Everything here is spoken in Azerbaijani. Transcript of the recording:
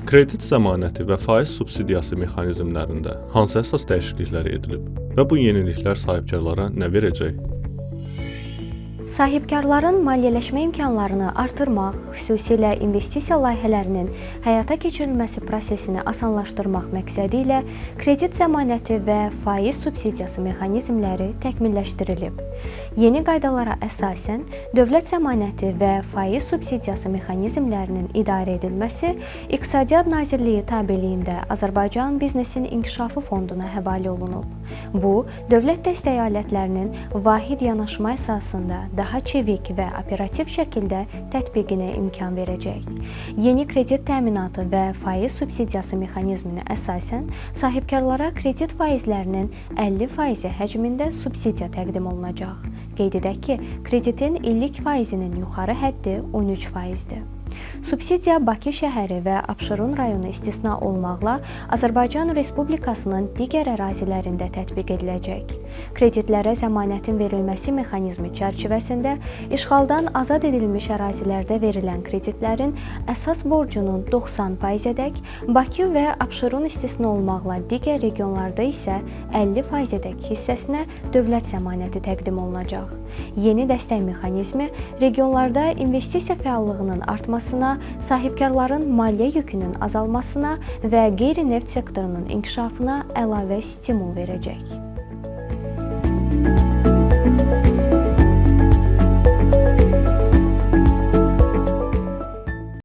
Kredit zəmanəti və faiz subsidiyası mexanizmlərində hansı əsas dəyişikliklər edilib və bu yeniliklər sahibkarlara nə verəcək? Sahibkarların maliyyələşmə imkanlarını artırmaq, xüsusilə investisiya layihələrinin həyata keçirilməsi prosesini asanlaşdırmaq məqsədi ilə kredit zəmanəti və faiz subsidiyası mexanizmləri təkmilləşdirilib. Yeni qaydalara əsasən, dövlət zəmanəti və faiz subsidiyası mexanizmlərinin idarə edilməsi İqtisadiyyat Nazirliyi tabeliyində Azərbaycan Biznesin İnkişafı Fonduna həvalə olunub. Bu, dövlət dəstəyi alətlərinin vahid yanaşma əsasında daha çevik və operativ şəkildə tətbiqinə imkan verəcək. Yeni kredit təminatı və faiz subsidiyası mexanizminə əsasən, sahibkarlara kredit faizlərinin 50% həcmində subsidiya təqdim olunacaq. Qeyd edək ki, kreditin illik faizinin yuxarı həddi 13%-dir. Subsidiya Bakı şəhəri və Abşeron rayonu istisna olmaqla Azərbaycan Respublikasının digər ərazilərində tətbiq ediləcək. Kreditlərə zəmanətin verilməsi mexanizmi çərçivəsində işğaldan azad edilmiş ərazilərdə verilən kreditlərin əsas borcunun 90%-dək, Bakı və Abşeron istisna olmaqla digər regionlarda isə 50%-dək hissəsinə dövlət zəmanəti təqdim olunacaq. Yeni dəstək mexanizmi regionlarda investisiya fəallığının artmasına, sahibkarların maliyyə yükünün azalmasına və qeyri-neft sektorunun inkişafına əlavə stimul verəcək.